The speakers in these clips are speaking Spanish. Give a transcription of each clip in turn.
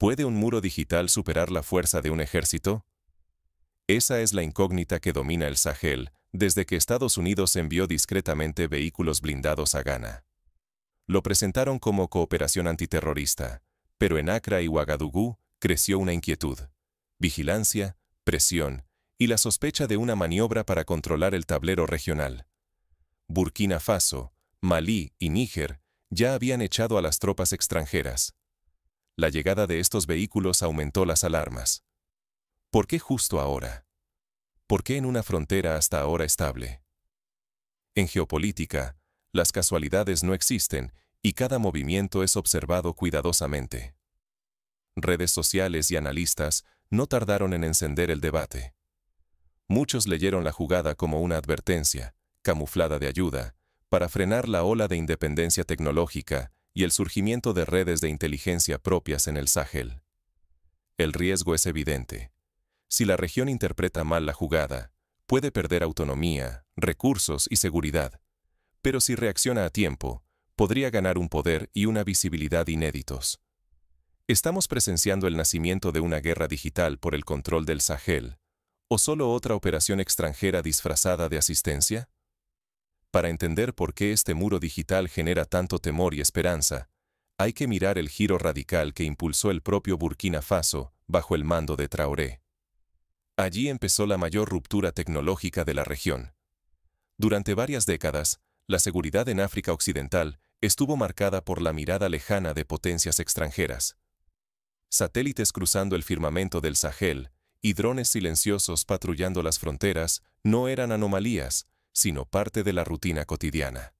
¿Puede un muro digital superar la fuerza de un ejército? Esa es la incógnita que domina el Sahel desde que Estados Unidos envió discretamente vehículos blindados a Ghana. Lo presentaron como cooperación antiterrorista, pero en Accra y Ouagadougou creció una inquietud, vigilancia, presión y la sospecha de una maniobra para controlar el tablero regional. Burkina Faso, Malí y Níger ya habían echado a las tropas extranjeras. La llegada de estos vehículos aumentó las alarmas. ¿Por qué justo ahora? ¿Por qué en una frontera hasta ahora estable? En geopolítica, las casualidades no existen y cada movimiento es observado cuidadosamente. Redes sociales y analistas no tardaron en encender el debate. Muchos leyeron la jugada como una advertencia, camuflada de ayuda, para frenar la ola de independencia tecnológica y el surgimiento de redes de inteligencia propias en el Sahel. El riesgo es evidente. Si la región interpreta mal la jugada, puede perder autonomía, recursos y seguridad. Pero si reacciona a tiempo, podría ganar un poder y una visibilidad inéditos. ¿Estamos presenciando el nacimiento de una guerra digital por el control del Sahel, o solo otra operación extranjera disfrazada de asistencia? Para entender por qué este muro digital genera tanto temor y esperanza, hay que mirar el giro radical que impulsó el propio Burkina Faso bajo el mando de Traoré. Allí empezó la mayor ruptura tecnológica de la región. Durante varias décadas, la seguridad en África Occidental estuvo marcada por la mirada lejana de potencias extranjeras. Satélites cruzando el firmamento del Sahel y drones silenciosos patrullando las fronteras no eran anomalías, sino parte de la rutina cotidiana.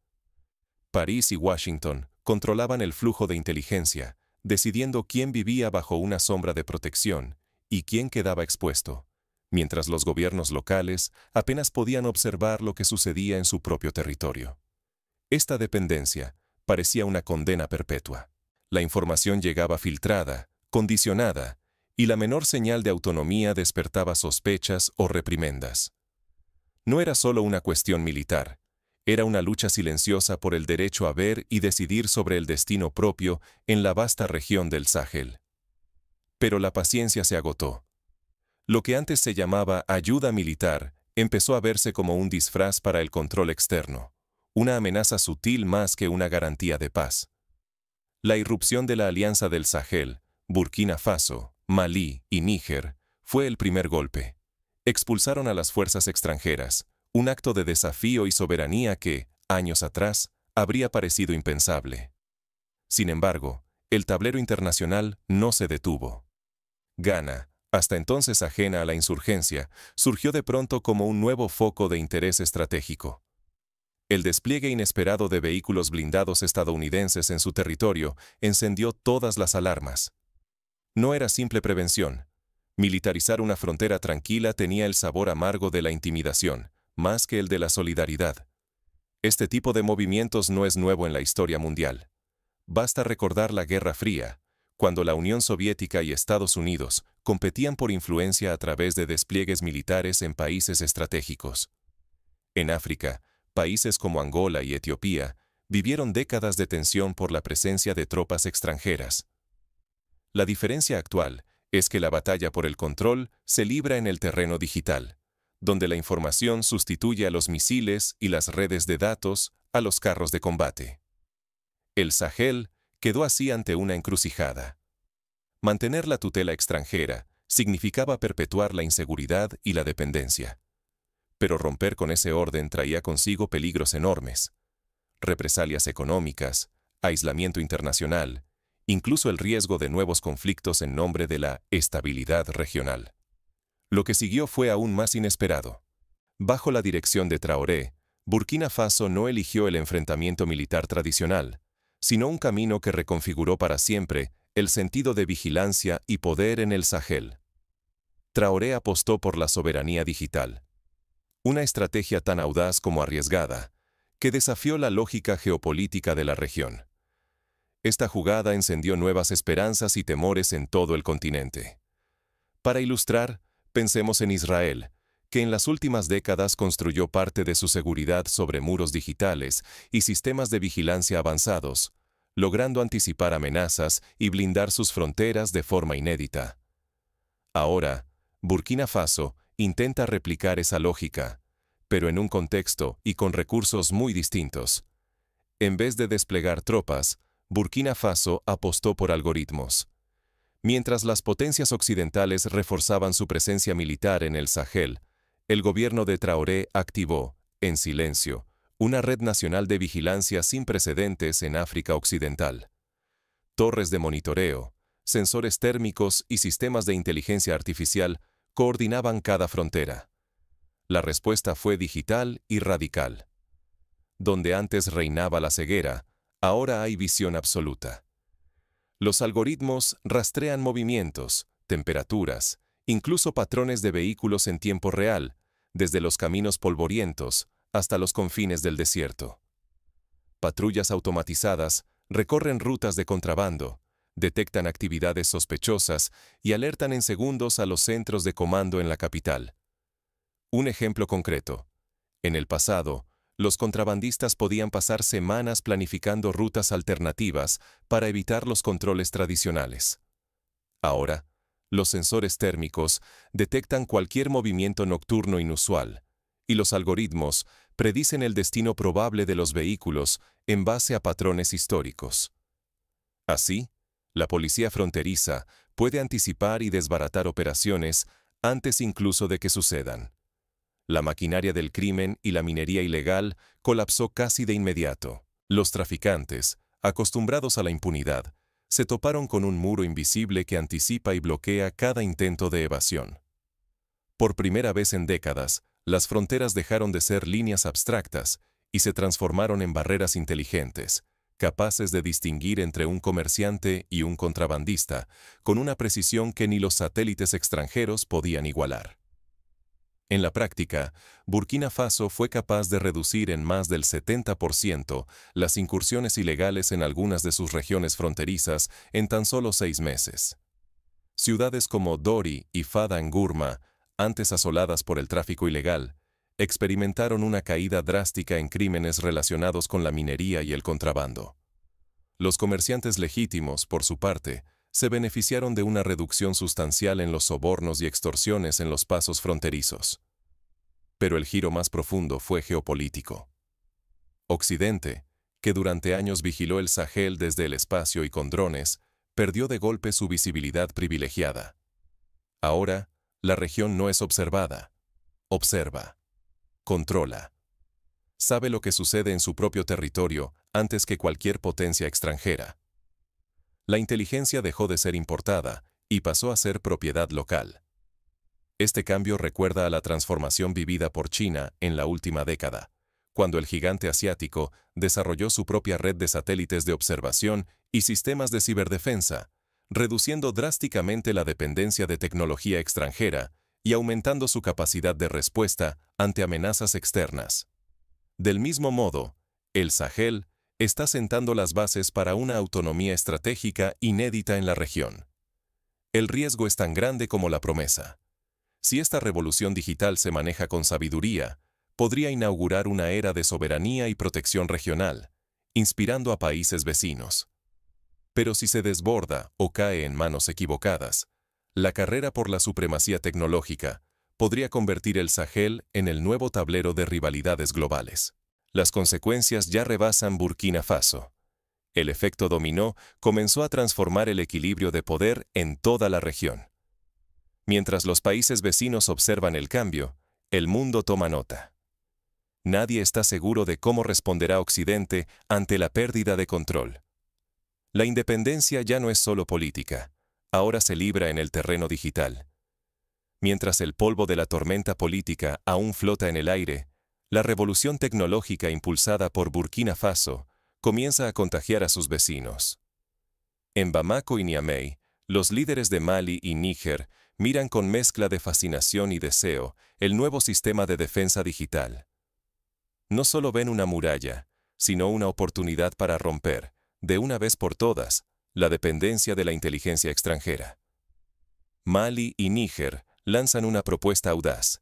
París y Washington controlaban el flujo de inteligencia, decidiendo quién vivía bajo una sombra de protección y quién quedaba expuesto, mientras los gobiernos locales apenas podían observar lo que sucedía en su propio territorio. Esta dependencia parecía una condena perpetua. La información llegaba filtrada, condicionada, y la menor señal de autonomía despertaba sospechas o reprimendas. No era solo una cuestión militar, era una lucha silenciosa por el derecho a ver y decidir sobre el destino propio en la vasta región del Sahel. Pero la paciencia se agotó. Lo que antes se llamaba ayuda militar empezó a verse como un disfraz para el control externo, una amenaza sutil más que una garantía de paz. La irrupción de la Alianza del Sahel, Burkina Faso, Malí y Níger, fue el primer golpe. Expulsaron a las fuerzas extranjeras, un acto de desafío y soberanía que, años atrás, habría parecido impensable. Sin embargo, el tablero internacional no se detuvo. Ghana, hasta entonces ajena a la insurgencia, surgió de pronto como un nuevo foco de interés estratégico. El despliegue inesperado de vehículos blindados estadounidenses en su territorio encendió todas las alarmas. No era simple prevención. Militarizar una frontera tranquila tenía el sabor amargo de la intimidación, más que el de la solidaridad. Este tipo de movimientos no es nuevo en la historia mundial. Basta recordar la Guerra Fría, cuando la Unión Soviética y Estados Unidos competían por influencia a través de despliegues militares en países estratégicos. En África, países como Angola y Etiopía vivieron décadas de tensión por la presencia de tropas extranjeras. La diferencia actual es que la batalla por el control se libra en el terreno digital, donde la información sustituye a los misiles y las redes de datos a los carros de combate. El Sahel quedó así ante una encrucijada. Mantener la tutela extranjera significaba perpetuar la inseguridad y la dependencia. Pero romper con ese orden traía consigo peligros enormes: represalias económicas, aislamiento internacional, incluso el riesgo de nuevos conflictos en nombre de la estabilidad regional. Lo que siguió fue aún más inesperado. Bajo la dirección de Traoré, Burkina Faso no eligió el enfrentamiento militar tradicional, sino un camino que reconfiguró para siempre el sentido de vigilancia y poder en el Sahel. Traoré apostó por la soberanía digital, una estrategia tan audaz como arriesgada, que desafió la lógica geopolítica de la región. Esta jugada encendió nuevas esperanzas y temores en todo el continente. Para ilustrar, pensemos en Israel, que en las últimas décadas construyó parte de su seguridad sobre muros digitales y sistemas de vigilancia avanzados, logrando anticipar amenazas y blindar sus fronteras de forma inédita. Ahora, Burkina Faso intenta replicar esa lógica, pero en un contexto y con recursos muy distintos. En vez de desplegar tropas, Burkina Faso apostó por algoritmos. Mientras las potencias occidentales reforzaban su presencia militar en el Sahel, el gobierno de Traoré activó, en silencio, una red nacional de vigilancia sin precedentes en África Occidental. Torres de monitoreo, sensores térmicos y sistemas de inteligencia artificial coordinaban cada frontera. La respuesta fue digital y radical. Donde antes reinaba la ceguera, ahora hay visión absoluta. Los algoritmos rastrean movimientos, temperaturas, incluso patrones de vehículos en tiempo real, desde los caminos polvorientos hasta los confines del desierto. Patrullas automatizadas recorren rutas de contrabando, detectan actividades sospechosas y alertan en segundos a los centros de comando en la capital. Un ejemplo concreto. En el pasado, los contrabandistas podían pasar semanas planificando rutas alternativas para evitar los controles tradicionales. Ahora, los sensores térmicos detectan cualquier movimiento nocturno inusual, y los algoritmos predicen el destino probable de los vehículos en base a patrones históricos. Así, la policía fronteriza puede anticipar y desbaratar operaciones antes incluso de que sucedan. La maquinaria del crimen y la minería ilegal colapsó casi de inmediato. Los traficantes, acostumbrados a la impunidad, se toparon con un muro invisible que anticipa y bloquea cada intento de evasión. Por primera vez en décadas, las fronteras dejaron de ser líneas abstractas y se transformaron en barreras inteligentes, capaces de distinguir entre un comerciante y un contrabandista, con una precisión que ni los satélites extranjeros podían igualar. En la práctica, Burkina Faso fue capaz de reducir en más del 70% las incursiones ilegales en algunas de sus regiones fronterizas en tan solo 6 meses. Ciudades como Dori y Fada Ngourma, antes asoladas por el tráfico ilegal, experimentaron una caída drástica en crímenes relacionados con la minería y el contrabando. Los comerciantes legítimos, por su parte, se beneficiaron de una reducción sustancial en los sobornos y extorsiones en los pasos fronterizos. Pero el giro más profundo fue geopolítico. Occidente, que durante años vigiló el Sahel desde el espacio y con drones, perdió de golpe su visibilidad privilegiada. Ahora, la región no es observada. Observa. Controla. Sabe lo que sucede en su propio territorio antes que cualquier potencia extranjera. La inteligencia dejó de ser importada y pasó a ser propiedad local. Este cambio recuerda a la transformación vivida por China en la última década, cuando el gigante asiático desarrolló su propia red de satélites de observación y sistemas de ciberdefensa, reduciendo drásticamente la dependencia de tecnología extranjera y aumentando su capacidad de respuesta ante amenazas externas. Del mismo modo, el Sahel está sentando las bases para una autonomía estratégica inédita en la región. El riesgo es tan grande como la promesa. Si esta revolución digital se maneja con sabiduría, podría inaugurar una era de soberanía y protección regional, inspirando a países vecinos. Pero si se desborda o cae en manos equivocadas, la carrera por la supremacía tecnológica podría convertir el Sahel en el nuevo tablero de rivalidades globales. Las consecuencias ya rebasan Burkina Faso. El efecto dominó comenzó a transformar el equilibrio de poder en toda la región. Mientras los países vecinos observan el cambio, el mundo toma nota. Nadie está seguro de cómo responderá Occidente ante la pérdida de control. La independencia ya no es solo política, ahora se libra en el terreno digital. Mientras el polvo de la tormenta política aún flota en el aire, la revolución tecnológica impulsada por Burkina Faso comienza a contagiar a sus vecinos. En Bamako y Niamey, los líderes de Mali y Níger miran con mezcla de fascinación y deseo el nuevo sistema de defensa digital. No solo ven una muralla, sino una oportunidad para romper, de una vez por todas, la dependencia de la inteligencia extranjera. Mali y Níger lanzan una propuesta audaz: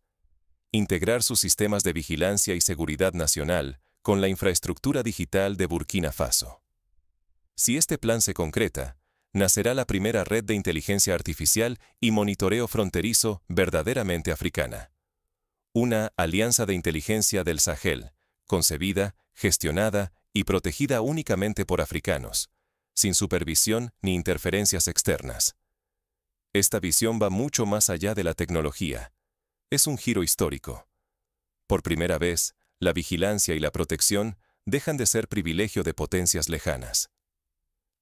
integrar sus sistemas de vigilancia y seguridad nacional con la infraestructura digital de Burkina Faso. Si este plan se concreta, nacerá la primera red de inteligencia artificial y monitoreo fronterizo verdaderamente africana. Una alianza de inteligencia del Sahel, concebida, gestionada y protegida únicamente por africanos, sin supervisión ni interferencias externas. Esta visión va mucho más allá de la tecnología. Es un giro histórico. Por primera vez, la vigilancia y la protección dejan de ser privilegio de potencias lejanas.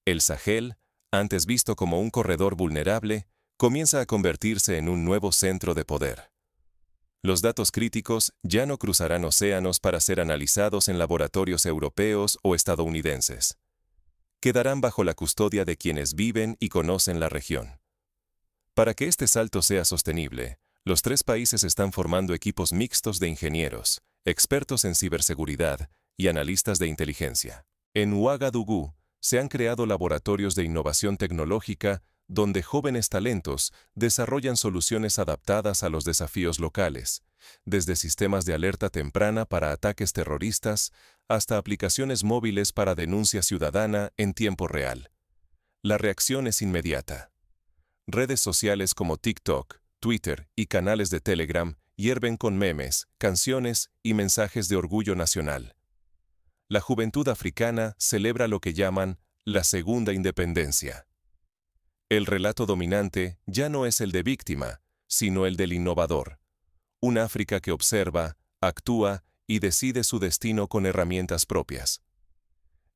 El Sahel, antes visto como un corredor vulnerable, comienza a convertirse en un nuevo centro de poder. Los datos críticos ya no cruzarán océanos para ser analizados en laboratorios europeos o estadounidenses. Quedarán bajo la custodia de quienes viven y conocen la región. Para que este salto sea sostenible, los 3 países están formando equipos mixtos de ingenieros, expertos en ciberseguridad y analistas de inteligencia. En Ouagadougou se han creado laboratorios de innovación tecnológica donde jóvenes talentos desarrollan soluciones adaptadas a los desafíos locales, desde sistemas de alerta temprana para ataques terroristas hasta aplicaciones móviles para denuncia ciudadana en tiempo real. La reacción es inmediata. Redes sociales como TikTok, Twitter y canales de Telegram hierven con memes, canciones y mensajes de orgullo nacional. La juventud africana celebra lo que llaman la segunda independencia. El relato dominante ya no es el de víctima, sino el del innovador. Un África que observa, actúa y decide su destino con herramientas propias.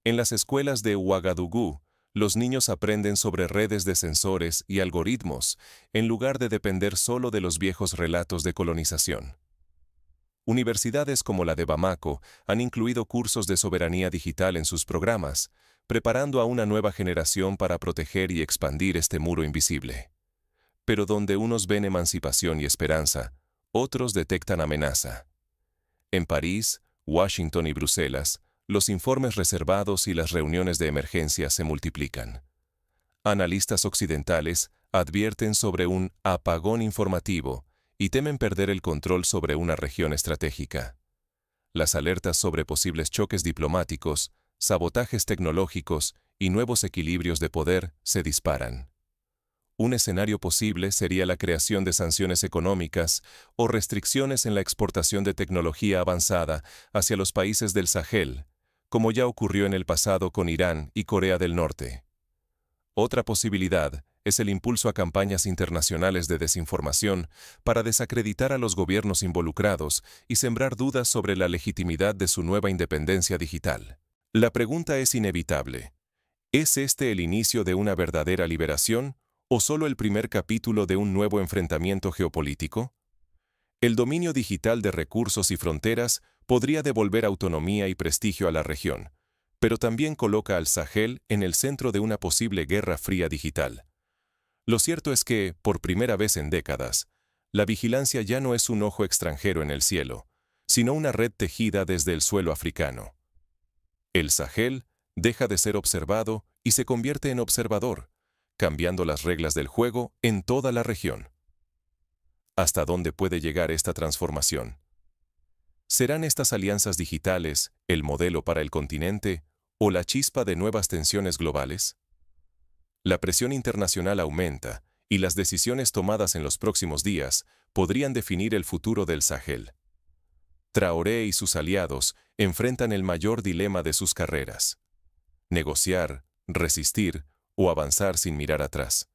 En las escuelas de Ouagadougou, los niños aprenden sobre redes de sensores y algoritmos, en lugar de depender solo de los viejos relatos de colonización. Universidades como la de Bamako han incluido cursos de soberanía digital en sus programas, preparando a una nueva generación para proteger y expandir este muro invisible. Pero donde unos ven emancipación y esperanza, otros detectan amenaza. En París, Washington y Bruselas, los informes reservados y las reuniones de emergencia se multiplican. Analistas occidentales advierten sobre un apagón informativo y temen perder el control sobre una región estratégica. Las alertas sobre posibles choques diplomáticos, sabotajes tecnológicos y nuevos equilibrios de poder se disparan. Un escenario posible sería la creación de sanciones económicas o restricciones en la exportación de tecnología avanzada hacia los países del Sahel, como ya ocurrió en el pasado con Irán y Corea del Norte. Otra posibilidad es el impulso a campañas internacionales de desinformación para desacreditar a los gobiernos involucrados y sembrar dudas sobre la legitimidad de su nueva independencia digital. La pregunta es inevitable. ¿Es este el inicio de una verdadera liberación o solo el primer capítulo de un nuevo enfrentamiento geopolítico? El dominio digital de recursos y fronteras podría devolver autonomía y prestigio a la región, pero también coloca al Sahel en el centro de una posible guerra fría digital. Lo cierto es que, por primera vez en décadas, la vigilancia ya no es un ojo extranjero en el cielo, sino una red tejida desde el suelo africano. El Sahel deja de ser observado y se convierte en observador, cambiando las reglas del juego en toda la región. ¿Hasta dónde puede llegar esta transformación? ¿Serán estas alianzas digitales el modelo para el continente o la chispa de nuevas tensiones globales? La presión internacional aumenta y las decisiones tomadas en los próximos días podrían definir el futuro del Sahel. Traoré y sus aliados enfrentan el mayor dilema de sus carreras: negociar, resistir o avanzar sin mirar atrás.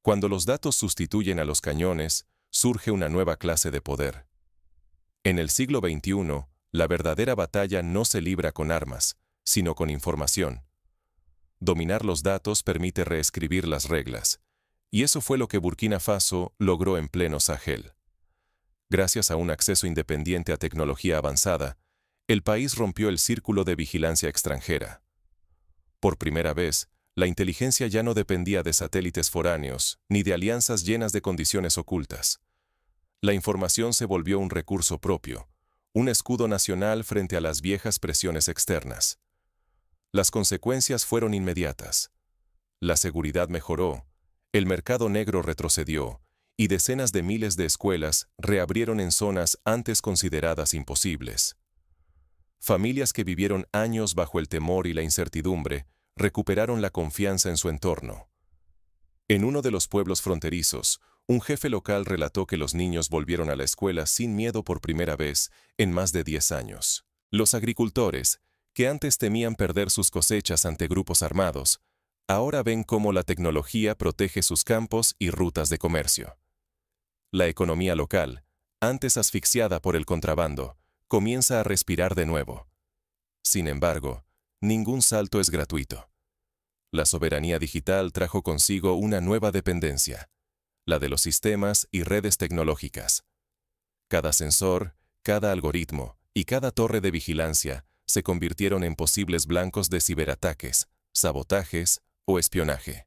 Cuando los datos sustituyen a los cañones, surge una nueva clase de poder. En el siglo XXI, la verdadera batalla no se libra con armas, sino con información. Dominar los datos permite reescribir las reglas, y eso fue lo que Burkina Faso logró en pleno Sahel. Gracias a un acceso independiente a tecnología avanzada, el país rompió el círculo de vigilancia extranjera. Por primera vez, la inteligencia ya no dependía de satélites foráneos, ni de alianzas llenas de condiciones ocultas. La información se volvió un recurso propio, un escudo nacional frente a las viejas presiones externas. Las consecuencias fueron inmediatas. La seguridad mejoró, el mercado negro retrocedió, y decenas de miles de escuelas reabrieron en zonas antes consideradas imposibles. Familias que vivieron años bajo el temor y la incertidumbre recuperaron la confianza en su entorno. En uno de los pueblos fronterizos, un jefe local relató que los niños volvieron a la escuela sin miedo por primera vez en más de 10 años. Los agricultores, que antes temían perder sus cosechas ante grupos armados, ahora ven cómo la tecnología protege sus campos y rutas de comercio. La economía local, antes asfixiada por el contrabando, comienza a respirar de nuevo. Sin embargo, ningún salto es gratuito. La soberanía digital trajo consigo una nueva dependencia, la de los sistemas y redes tecnológicas. Cada sensor, cada algoritmo y cada torre de vigilancia se convirtieron en posibles blancos de ciberataques, sabotajes o espionaje.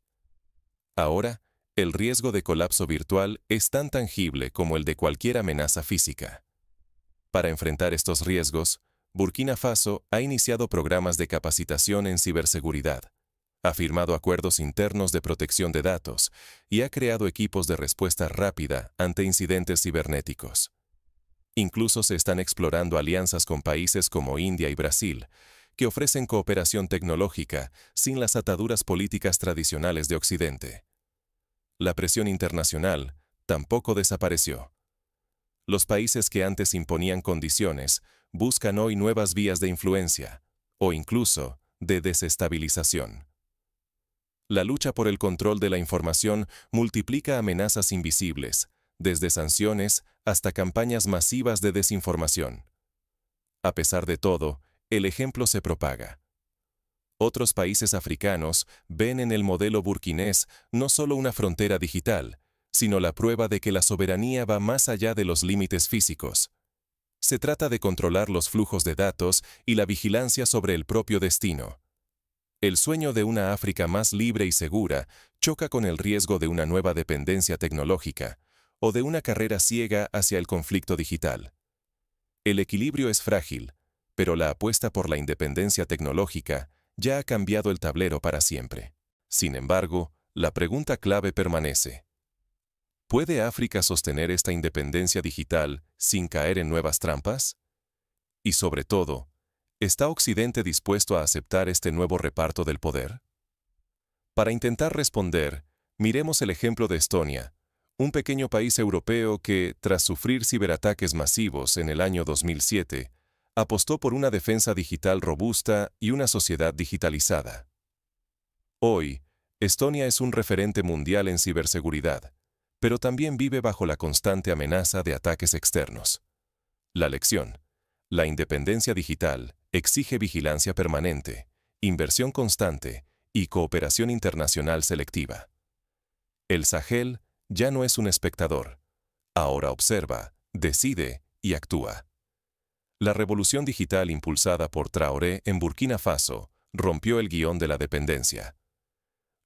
Ahora, el riesgo de colapso virtual es tan tangible como el de cualquier amenaza física. Para enfrentar estos riesgos, Burkina Faso ha iniciado programas de capacitación en ciberseguridad, ha firmado acuerdos internos de protección de datos y ha creado equipos de respuesta rápida ante incidentes cibernéticos. Incluso se están explorando alianzas con países como India y Brasil, que ofrecen cooperación tecnológica sin las ataduras políticas tradicionales de Occidente. La presión internacional tampoco desapareció. Los países que antes imponían condiciones buscan hoy nuevas vías de influencia, o incluso de desestabilización. La lucha por el control de la información multiplica amenazas invisibles, desde sanciones hasta campañas masivas de desinformación. A pesar de todo, el ejemplo se propaga. Otros países africanos ven en el modelo burkinés no solo una frontera digital, sino la prueba de que la soberanía va más allá de los límites físicos. Se trata de controlar los flujos de datos y la vigilancia sobre el propio destino. El sueño de una África más libre y segura choca con el riesgo de una nueva dependencia tecnológica o de una carrera ciega hacia el conflicto digital. El equilibrio es frágil, pero la apuesta por la independencia tecnológica ya ha cambiado el tablero para siempre. Sin embargo, la pregunta clave permanece. ¿Puede África sostener esta independencia digital sin caer en nuevas trampas? Y sobre todo, ¿está Occidente dispuesto a aceptar este nuevo reparto del poder? Para intentar responder, miremos el ejemplo de Estonia, un pequeño país europeo que, tras sufrir ciberataques masivos en el año 2007, apostó por una defensa digital robusta y una sociedad digitalizada. Hoy, Estonia es un referente mundial en ciberseguridad, pero también vive bajo la constante amenaza de ataques externos. La lección: la independencia digital exige vigilancia permanente, inversión constante y cooperación internacional selectiva. El Sahel ya no es un espectador. Ahora observa, decide y actúa. La revolución digital impulsada por Traoré en Burkina Faso rompió el guión de la dependencia.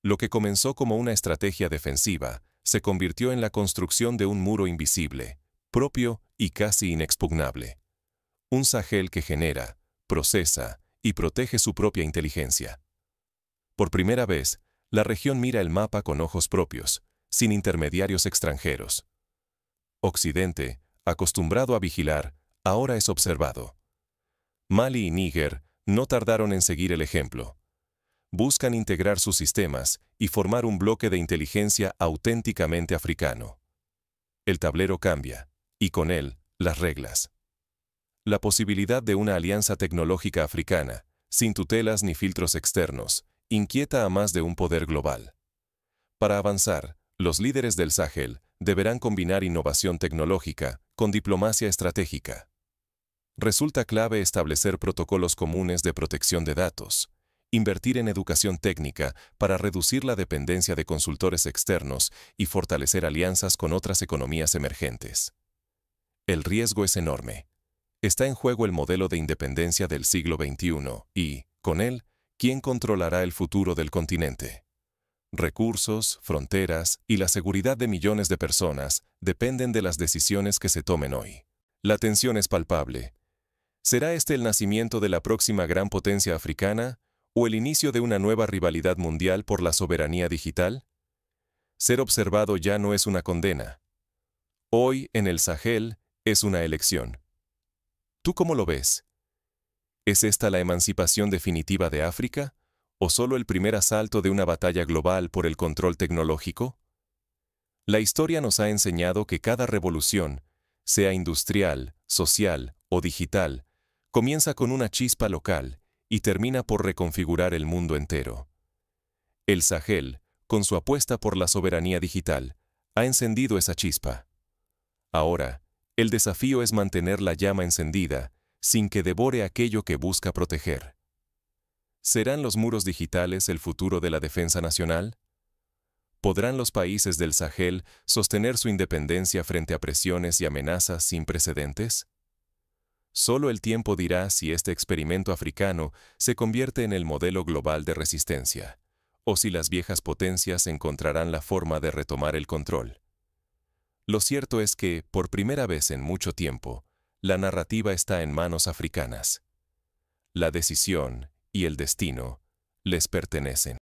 Lo que comenzó como una estrategia defensiva se convirtió en la construcción de un muro invisible, propio y casi inexpugnable. Un Sahel que genera, procesa y protege su propia inteligencia. Por primera vez, la región mira el mapa con ojos propios, sin intermediarios extranjeros. Occidente, acostumbrado a vigilar, ahora es observado. Mali y Níger no tardaron en seguir el ejemplo. Buscan integrar sus sistemas y formar un bloque de inteligencia auténticamente africano. El tablero cambia, y con él, las reglas. La posibilidad de una alianza tecnológica africana, sin tutelas ni filtros externos, inquieta a más de un poder global. Para avanzar, los líderes del Sahel deberán combinar innovación tecnológica con diplomacia estratégica. Resulta clave establecer protocolos comunes de protección de datos, invertir en educación técnica para reducir la dependencia de consultores externos y fortalecer alianzas con otras economías emergentes. El riesgo es enorme. Está en juego el modelo de independencia del siglo XXI y, con él, ¿quién controlará el futuro del continente? Recursos, fronteras y la seguridad de millones de personas dependen de las decisiones que se tomen hoy. La tensión es palpable. ¿Será este el nacimiento de la próxima gran potencia africana o el inicio de una nueva rivalidad mundial por la soberanía digital? Ser observado ya no es una condena. Hoy, en el Sahel, es una elección. ¿Tú cómo lo ves? ¿Es esta la emancipación definitiva de África ¿O solo el primer asalto de una batalla global por el control tecnológico? La historia nos ha enseñado que cada revolución, sea industrial, social o digital, comienza con una chispa local y termina por reconfigurar el mundo entero. El Sahel, con su apuesta por la soberanía digital, ha encendido esa chispa. Ahora, el desafío es mantener la llama encendida, sin que devore aquello que busca proteger. ¿Serán los muros digitales el futuro de la defensa nacional? ¿Podrán los países del Sahel sostener su independencia frente a presiones y amenazas sin precedentes? Solo el tiempo dirá si este experimento africano se convierte en el modelo global de resistencia, o si las viejas potencias encontrarán la forma de retomar el control. Lo cierto es que, por primera vez en mucho tiempo, la narrativa está en manos africanas. La decisión y el destino les pertenecen.